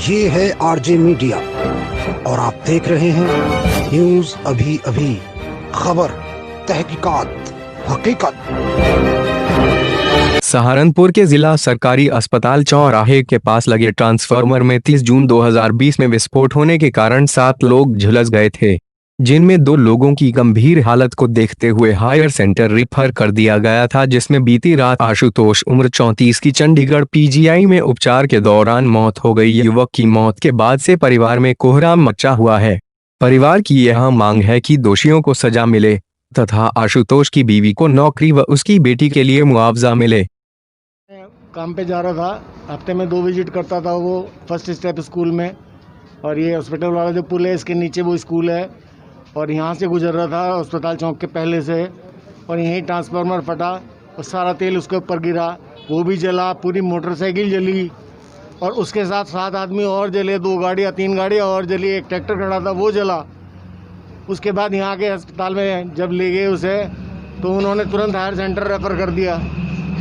ये है RJ media और आप देख रहे हैं न्यूज अभी अभी, खबर, तहकीकात, हकीकत। सहारनपुर के जिला सरकारी अस्पताल चौराहे के पास लगे ट्रांसफार्मर में 30 जून 2020 में विस्फोट होने के कारण 7 लोग झुलस गए थे, जिनमें 2 लोगों की गंभीर हालत को देखते हुए हायर सेंटर रेफर कर दिया गया था, जिसमें बीती रात आशुतोष उम्र 34 की चंडीगढ़ पीजीआई में उपचार के दौरान मौत हो गई। युवक की मौत के बाद से परिवार में कोहराम मचा हुआ है। परिवार की यह मांग है कि दोषियों को सजा मिले तथा आशुतोष की बीवी को नौकरी व उसकी बेटी के लिए मुआवजा मिले। काम पे जा रहा था, हफ्ते में 2 विजिट करता था वो फर्स्ट स्टेप स्कूल में, और ये हॉस्पिटल वाला जो पुल है इसके नीचे वो स्कूल है, और यहाँ से गुजर रहा था अस्पताल चौक के पहले से, और यहीं ट्रांसफार्मर फटा और सारा तेल उसके ऊपर गिरा, वो भी जला, पूरी मोटरसाइकिल जली, और उसके साथ 7 आदमी और जले, 2 गाड़ियाँ 3 गाड़ियाँ और जली, एक ट्रैक्टर खड़ा था वो जला। उसके बाद यहाँ के अस्पताल में जब ले गए उसे तो उन्होंने तुरंत हायर सेंटर रेफ़र कर दिया।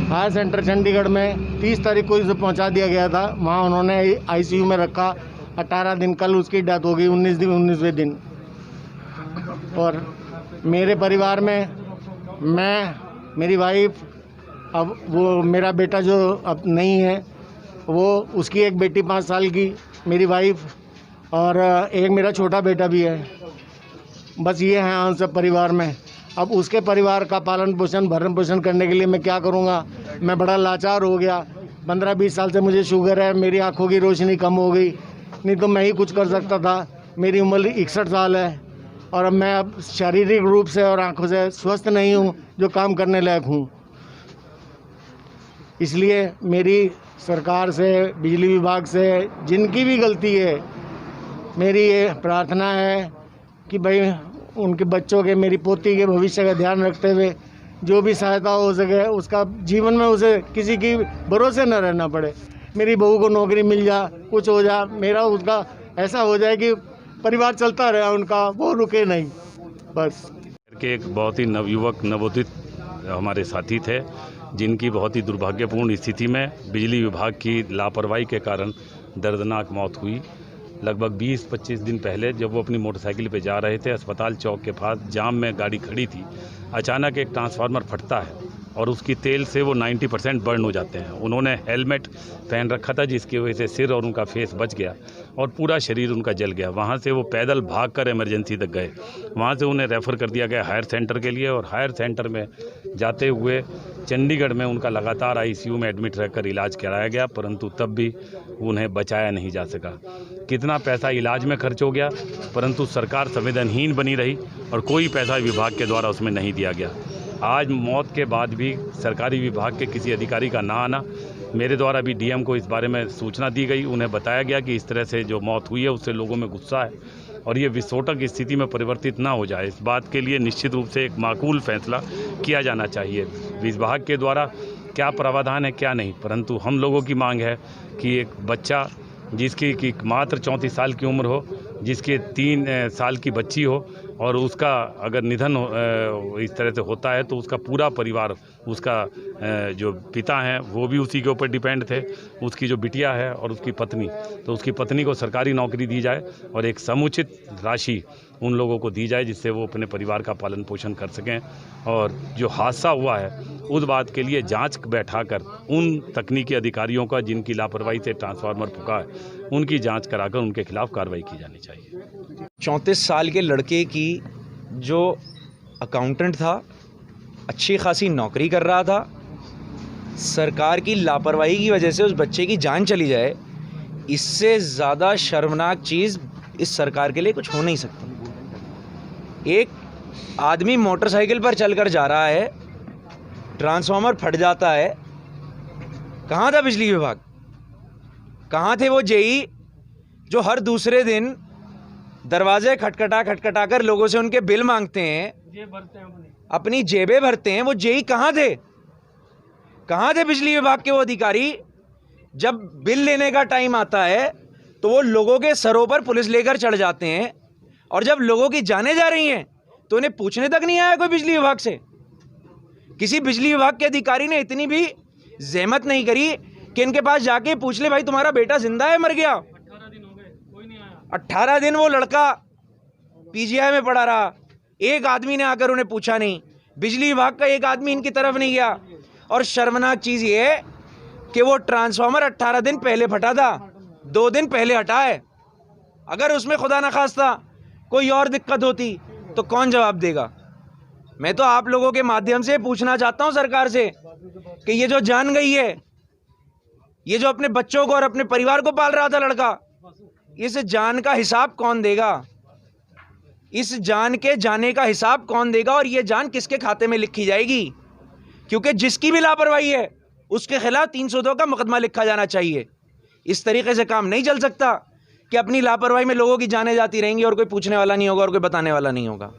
हायर सेंटर चंडीगढ़ में 30 तारीख को इसे पहुँचा दिया गया था, वहाँ उन्होंने आईसीयू में रखा 18 दिन, कल उसकी डेथ हो गई 19वें दिन। और मेरे परिवार में मैं, मेरी वाइफ, अब वो मेरा बेटा जो अब नहीं है वो, उसकी एक बेटी 5 साल की, मेरी वाइफ, और एक मेरा छोटा बेटा भी है। बस ये हैं हम सब परिवार में। अब उसके परिवार का पालन पोषण भरण पोषण करने के लिए मैं क्या करूँगा? मैं बड़ा लाचार हो गया। 15-20 साल से मुझे शुगर है, मेरी आँखों की रोशनी कम हो गई, नहीं तो मैं ही कुछ कर सकता था। मेरी उम्र 61 साल है और अब मैं अब शारीरिक रूप से और आँखों से स्वस्थ नहीं हूँ जो काम करने लायक हूँ। इसलिए मेरी सरकार से, बिजली विभाग से, जिनकी भी गलती है, मेरी ये प्रार्थना है कि भाई उनके बच्चों के, मेरी पोती के भविष्य का ध्यान रखते हुए जो भी सहायता हो सके, उसका जीवन में उसे किसी की भरोसे न रहना पड़े। मेरी बहू को नौकरी मिल जा, कुछ हो जा, मेरा उसका ऐसा हो जाए कि परिवार चलता रहे उनका, वो रुके नहीं। बस के एक बहुत ही नवयुवक, नवोदित हमारे साथी थे, जिनकी बहुत ही दुर्भाग्यपूर्ण स्थिति में बिजली विभाग की लापरवाही के कारण दर्दनाक मौत हुई। लगभग 20-25 दिन पहले जब वो अपनी मोटरसाइकिल पे जा रहे थे, अस्पताल चौक के पास जाम में गाड़ी खड़ी थी, अचानक एक ट्रांसफार्मर फटता है और उसकी तेल से वो 90% बर्न हो जाते हैं। उन्होंने हेलमेट पहन रखा था, जिसकी वजह से सिर और उनका फेस बच गया और पूरा शरीर उनका जल गया। वहाँ से वो पैदल भागकर इमरजेंसी तक गए, वहाँ से उन्हें रेफ़र कर दिया गया हायर सेंटर के लिए, और हायर सेंटर में जाते हुए चंडीगढ़ में उनका लगातार आईसीयू में एडमिट रहकर इलाज कराया गया, परंतु तब भी उन्हें बचाया नहीं जा सका। कितना पैसा इलाज में खर्च हो गया, परंतु सरकार संवेदनहीन बनी रही और कोई पैसा विभाग के द्वारा उसमें नहीं दिया गया। आज मौत के बाद भी सरकारी विभाग के किसी अधिकारी का ना आना, मेरे द्वारा भी डीएम को इस बारे में सूचना दी गई, उन्हें बताया गया कि इस तरह से जो मौत हुई है उससे लोगों में गुस्सा है और ये विस्फोटक स्थिति में परिवर्तित ना हो जाए, इस बात के लिए निश्चित रूप से एक माकूल फैसला किया जाना चाहिए। विभाग के द्वारा क्या प्रावधान है क्या नहीं, परंतु हम लोगों की मांग है कि एक बच्चा जिसकी मात्र 34 साल की उम्र हो, जिसके 3 साल की बच्ची हो, और उसका अगर निधन इस तरह से होता है तो उसका पूरा परिवार, उसका जो पिता हैं वो भी उसी के ऊपर डिपेंड थे, उसकी जो बिटिया है और उसकी पत्नी, तो उसकी पत्नी को सरकारी नौकरी दी जाए और एक समुचित राशि उन लोगों को दी जाए जिससे वो अपने परिवार का पालन पोषण कर सकें। और जो हादसा हुआ है उस बात के लिए जांच बैठाकर उन तकनीकी अधिकारियों का जिनकी लापरवाही से ट्रांसफार्मर फूका है, उनकी जांच कराकर उनके खिलाफ कार्रवाई की जानी चाहिए। 34 साल के लड़के की जो अकाउंटेंट था, अच्छी खासी नौकरी कर रहा था, सरकार की लापरवाही की वजह से उस बच्चे की जान चली जाए, इससे ज़्यादा शर्मनाक चीज़ इस सरकार के लिए कुछ हो नहीं सकती। एक आदमी मोटरसाइकिल पर चलकर जा रहा है, ट्रांसफार्मर फट जाता है, कहाँ था बिजली विभाग? कहाँ थे वो जेई जो हर दूसरे दिन दरवाजे खटखटा कर लोगों से उनके बिल मांगते हैं, अपनी जेबें भरते हैं? वो जेई कहाँ थे? कहाँ थे बिजली विभाग के वो अधिकारी? जब बिल लेने का टाइम आता है तो वो लोगों के सरों पर पुलिस लेकर चढ़ जाते हैं, और जब लोगों की जानें जा रही हैं तो उन्हें पूछने तक नहीं आया कोई बिजली विभाग से। किसी बिजली विभाग के अधिकारी ने इतनी भी जहमत नहीं करी कि इनके पास जाके पूछ ले, भाई तुम्हारा बेटा जिंदा है मर गया? 18 दिन वो लड़का पीजीआई में पड़ा रहा, एक आदमी ने आकर उन्हें पूछा नहीं, बिजली विभाग का एक आदमी इनकी तरफ नहीं गया। और शर्मनाक चीज़ ये है कि वो ट्रांसफार्मर 18 दिन पहले फटा था, 2 दिन पहले हटा है। अगर उसमें खुदा न खास्ता कोई और दिक्कत होती तो कौन जवाब देगा? मैं तो आप लोगों के माध्यम से पूछना चाहता हूं सरकार से कि ये जो जान गई है, ये जो अपने बच्चों को और अपने परिवार को पाल रहा था लड़का, इस जान का हिसाब कौन देगा? इस जान के जाने का हिसाब कौन देगा? और ये जान किसके खाते में लिखी जाएगी? क्योंकि जिसकी भी लापरवाही है उसके खिलाफ 302 का मुकदमा लिखा जाना चाहिए। इस तरीके से काम नहीं चल सकता कि अपनी लापरवाही में लोगों की जानें जाती रहेंगी और कोई पूछने वाला नहीं होगा और कोई बताने वाला नहीं होगा।